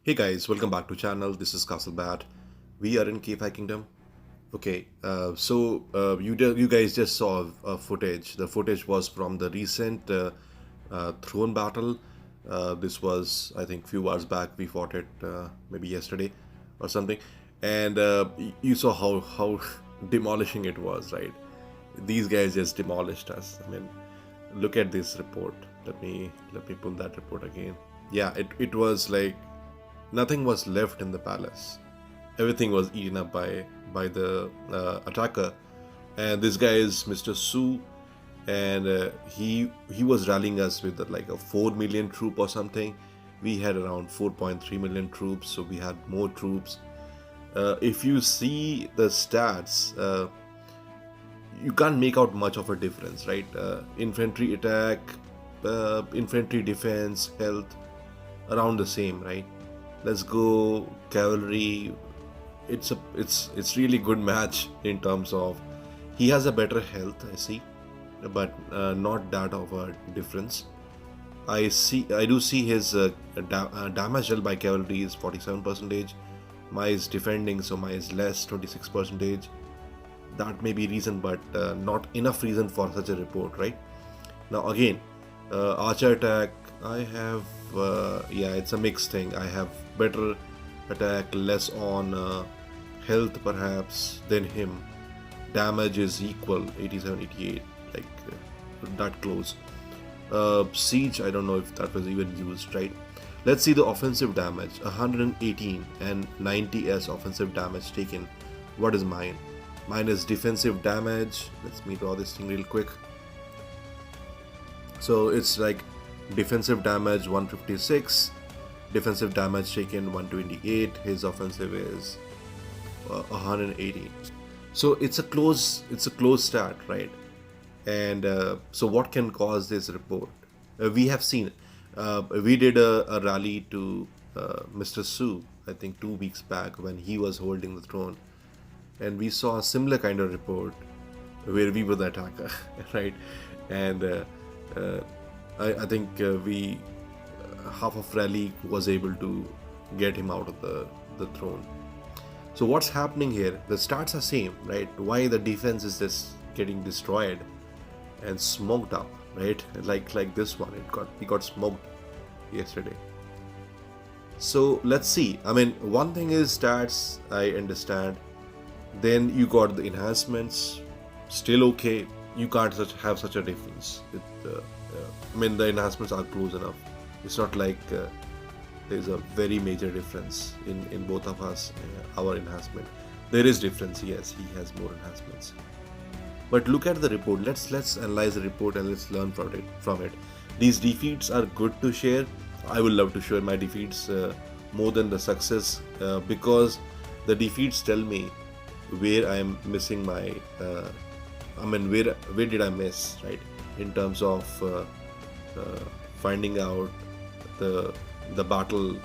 Hey guys, welcome back to channel. This is Castlebat. We are in K5 Kingdom. Okay, you guys just saw footage. The footage was from the recent throne battle. This was, I think, few hours back. We fought it maybe yesterday or something, and you saw how demolishing it was, right? These guys just demolished us. I mean, look at this report. Let me pull that report again. Yeah, it was like nothing was left in the palace. Everything was eaten up by the attacker, and this guy is Mr. Su, and he was rallying us with like a 4 million troop or something. We had around 4.3 million troops, so we had more troops. If you see the stats, you can't make out much of a difference, right? Infantry attack, infantry defense, health, around the same, right? Let's go cavalry. It's really good match in terms of he has a better health, I see, but not that of a difference. I do see his damage dealt by cavalry is 47%. My is defending, so my is less, 26%. That may be reason, but not enough reason for such a report, right? Now again, archer attack, I have yeah, it's a mixed thing. I have better attack, less on health perhaps than him. Damage is equal, 87, 88, like that close. Siege, I don't know if that was even used, right? Let's see the offensive damage, 118 and 90 as offensive damage taken. What is mine? Mine is defensive damage. Let me draw this thing real quick. So it's like defensive damage 156, defensive damage taken 128. His offensive is 180. So it's a close stat, right? And so what can cause this report? We have seen. We did a rally to Mr. Su, I think 2 weeks back when he was holding the throne, and we saw a similar kind of report where we were the attacker, right? And uh, I think we half of rally was able to get him out of the throne. So what's happening here? The stats are same, right? Why the defense is just getting destroyed and smoked up, right? Like this one, he got smoked yesterday. So let's see. I mean, one thing is stats, I understand. Then you got the enhancements, still okay. You can't have such a difference. I mean, the enhancements are close enough. It's not like there's a very major difference in both of us. Our enhancement, there is difference. Yes, he has more enhancements. But look at the report. Let's analyze the report and let's learn from it. These defeats are good to share. I will love to share my defeats more than the success because the defeats tell me where I am missing my. I mean, where did I miss, right? In terms of finding out the battle.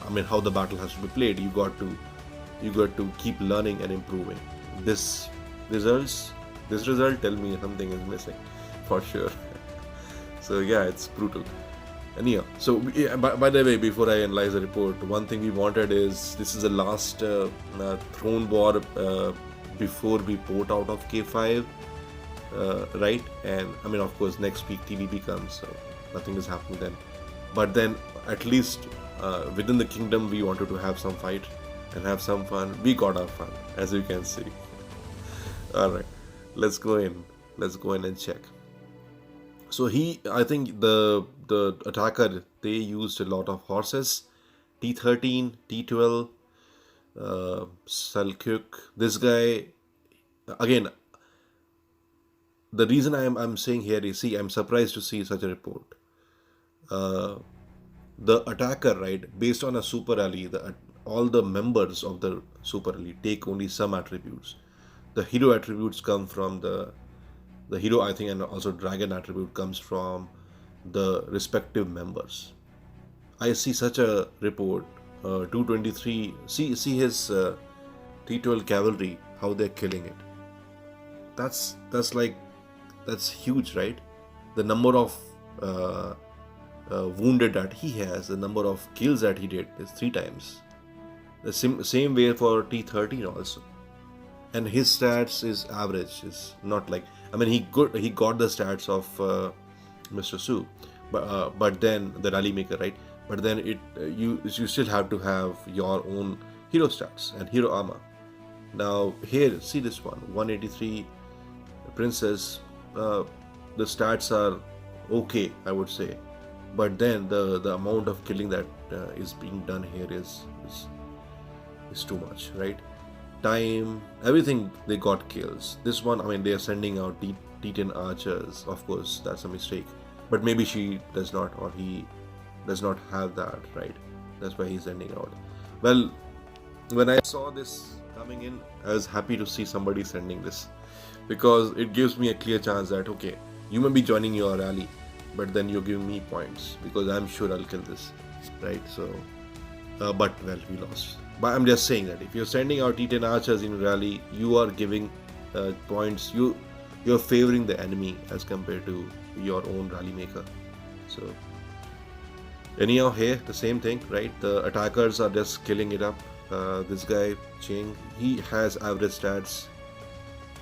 I mean, how the battle has to be played. You got to keep learning and improving. This results this result tell me something is missing for sure. So yeah, it's brutal. Anyhow, so yeah, by the way, before I analyze the report, one thing we wanted is this is the last throne war before we port out of K5, right? And I mean, of course, next week TVP comes, so nothing is happening then. But then, at least within the kingdom, we wanted to have some fight and have some fun. We got our fun, as you can see. All right, let's go in. Let's go in and check. So I think the attacker, they used a lot of horses, T13, T12, Selkirk. This guy, again, the reason I'm saying here is, see, I'm surprised to see such a report. Uh, the attacker, right, based on a super rally, all the members of the super rally take only some attributes. The hero attributes come from the hero, I think, and also dragon attribute comes from the respective members. I see such a report, 223. See his T12 cavalry, how they're killing it. That's huge, right? The number of uh, wounded that he has, the number of kills that he did is 3 times. The same way for T13 also. And his stats is average. Is not like, I mean, he got the stats of Mr. Su, but then the rally maker, right? But then you still have to have your own hero stats and hero armor. Now here, see this one, 183 princess. The stats are okay, I would say, but then the amount of killing that is being done here is too much, right? Time, everything, they got kills. This one, I mean, they are sending out D10 archers. Of course, that's a mistake, but maybe she does not, or he does not have that, right? That's why he's sending out. Well, when I saw this coming in, I was happy to see somebody sending this, because it gives me a clear chance that, okay, you may be joining your rally, but then you're giving me points, because I'm sure I'll kill this, right? So but well, we lost. But I'm just saying that if you're sending out T10 archers in rally, you are giving points. You're favoring the enemy as compared to your own rally maker. So anyhow, here the same thing, right? The attackers are just killing it up. This guy Ching, he has average stats.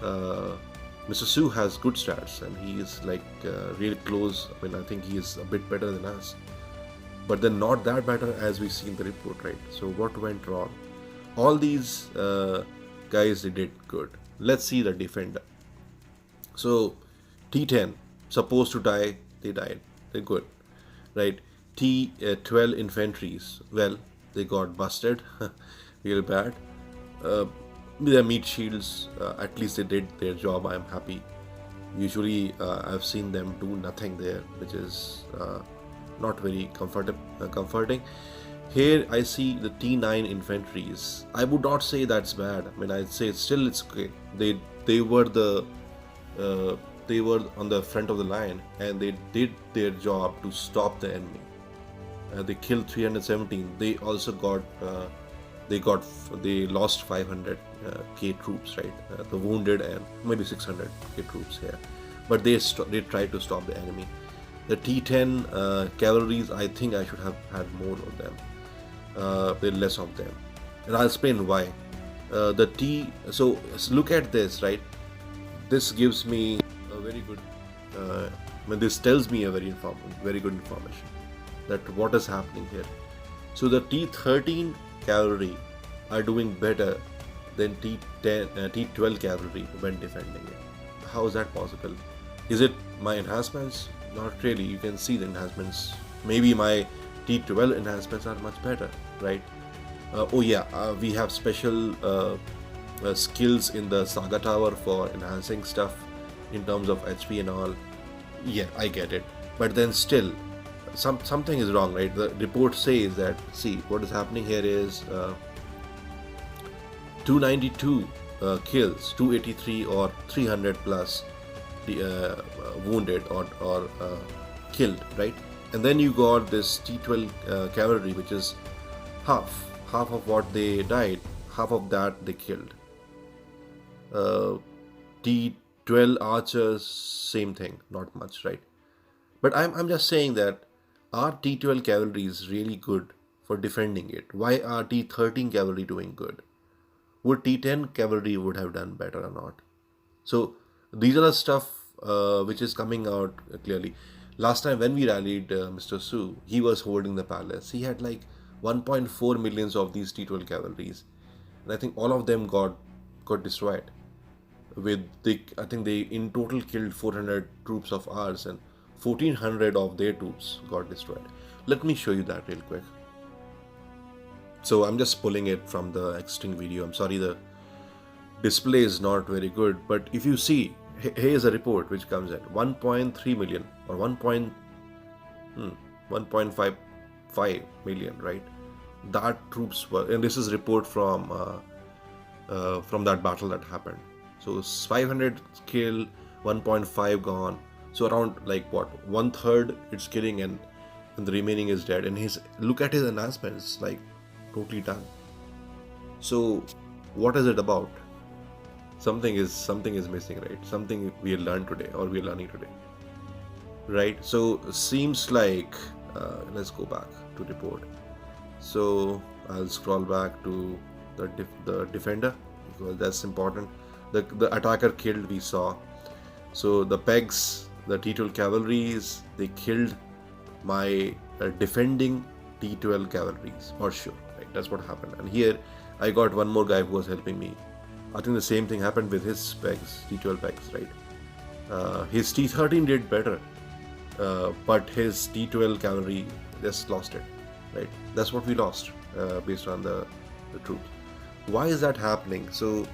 Mr. Su has good stats, and he is like really close. I mean, I think he is a bit better than us, but then not that better as we see in the report, right? So what went wrong? All these guys, they did good. Let's see the defender. So T10 supposed to die, they died. They're good, right? T12 infantries, well, they got busted real bad. Their meat shields, at least they did their job. I'm happy. Usually I've seen them do nothing there, which is not very comforting. Here I see the T9 infantries. I would not say that's bad. I mean, I'd say it's okay. They were on the front of the line, and they did their job to stop the enemy. They killed 317. They also got they lost 500 K troops, right? The wounded, and maybe 600 K troops here, but they tried to stop the enemy. The T10 cavalries, I think I should have had more of them. There are less of them, and I'll explain why. So look at this, right? This gives me a very good. This tells me a very good information that what is happening here. So the T13 cavalry are doing better than T12 cavalry when defending it. How is that possible? Is it my enhancements? Not really. You can see the enhancements. Maybe my T12 enhancements are much better, right? We have special skills in the Saga Tower for enhancing stuff in terms of HP and all. Yeah, I get it. But then still, something is wrong, right? The report says that, see, what is happening here is 292 kills, 283 or 300 plus wounded or killed, right? And then you got this T12 cavalry, which is half of what they died, half of that they killed. T12 archers, same thing, not much, right? But I'm just saying that our T12 cavalry is really good for defending it. Why are T13 cavalry doing good? Would T10 cavalry would have done better or not? So these are the stuff which is coming out clearly. Last time when we rallied Mr. Su, he was holding the palace. He had like 1.4 millions of these T12 cavalries, and I think all of them got destroyed. I think they in total killed 400 troops of ours, and 1400 of their troops got destroyed. Let me show you that real quick. So I'm just pulling it from the existing video. I'm sorry, the display is not very good, but if you see, here's a report which comes at 1.3 million or 1.55 million, right? That troops were, and this is report from that battle that happened. So 500 killed, 1.5 gone. So around like what, 1/3 it's killing, and the remaining is dead. And look at his enhancements, like totally done. So what is it about? Something is missing, right? Something we learned today, or we're learning today, right? So seems like Let's go back to report. So I'll scroll back to the defender, because that's important. The attacker killed, we saw. So the pegs, the T12 cavalries, they killed my defending T12 cavalries for sure. Right? That's what happened. And here I got one more guy who was helping me. I think the same thing happened with his pegs, T12 pegs, right? His T13 did better, but his T12 cavalry just lost it, right? That's what we lost based on the troops. Why is that happening? So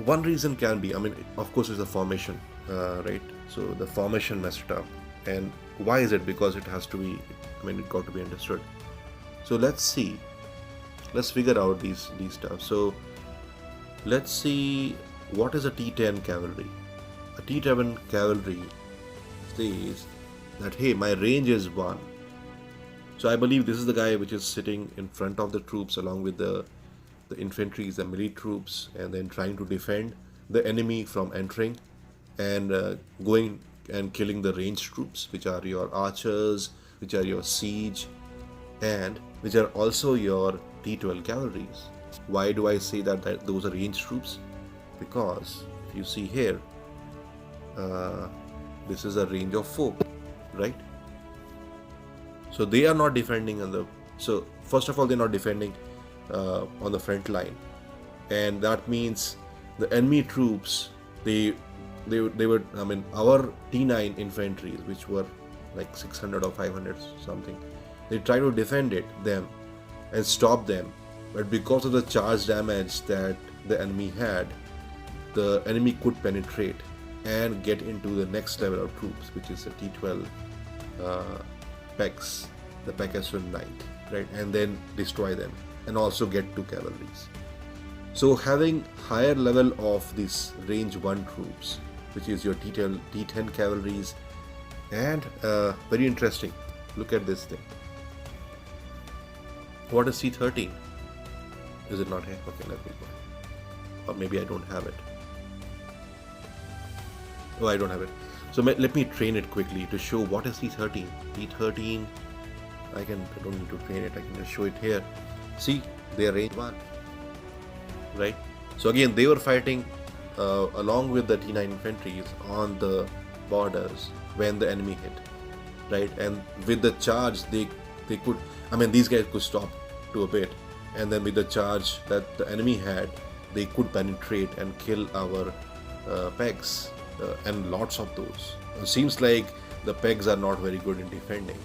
one reason can be, I mean, of course, it's the formation, right? So the formation messed it up. And why is it? Because it has to be, I mean, it got to be understood. So let's see. Let's figure out these stuff. So let's see, what is a T10 cavalry? A T10 cavalry says that, hey, my range is 1. So I believe this is the guy which is sitting in front of the troops along with the infantry, the melee troops, and then trying to defend the enemy from entering and going and killing the ranged troops, which are your archers, which are your siege, and which are also your T12 cavalries. Why do I say that those are ranged troops? Because if you see here, this is a range of 4, right? So they are not defending on the. So first of all, they're not defending on the front line, and that means the enemy troops they were, I mean, our T9 infantry, which were like 600 or 500 something, they try to defend them and stop them, but because of the charge damage that the enemy had, the enemy could penetrate and get into the next level of troops, which is the T12 pegs, the Pegasus Knight, right, and then destroy them and also get to cavalries. So having higher level of these range 1 troops, which is your T10 cavalries, and very interesting, look at this thing. What is T13? Is it not here? Okay, let me go. Or maybe I don't have it. Oh, I don't have it. So let me train it quickly to show what is T13. T13, I don't need to train it, I can just show it here. See, they are range 1, right? So again, they were fighting along with the T9 infantries on the borders when the enemy hit, right? And with the charge, they could, I mean, these guys could stop to a bit, and then with the charge that the enemy had, they could penetrate and kill our pegs, and lots of those. It seems like the pegs are not very good in defending,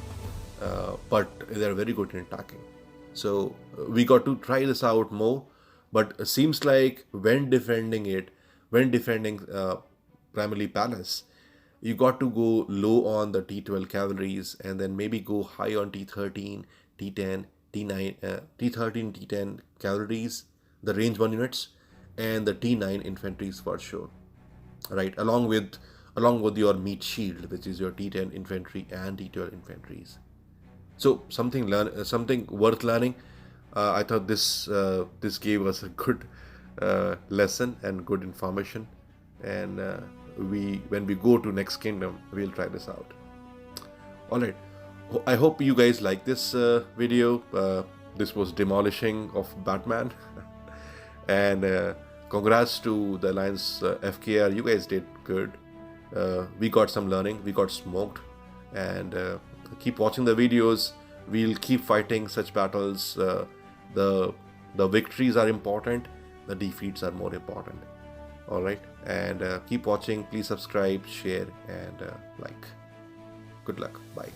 but they're very good in attacking. So we got to try this out more, but it seems like when defending primarily palace, you got to go low on the T12 cavalries and then maybe go high on T13, T10, T9, T13, T10 cavalries, the range 1 units, and the T9 infantries for sure, right? Along with your meat shield, which is your T10 infantry and T12 infantries. So something worth learning. I thought this gave us a good lesson and good information, and when we go to next kingdom, we'll try this out. All right, I hope you guys like this video. This was demolishing of Batman, and congrats to the Alliance FKR. You guys did good. We got some learning. We got smoked, and keep watching the videos. We'll keep fighting such battles. The victories are important. The defeats are more important. All right, and keep watching. Please subscribe, share, and like. Good luck. Bye.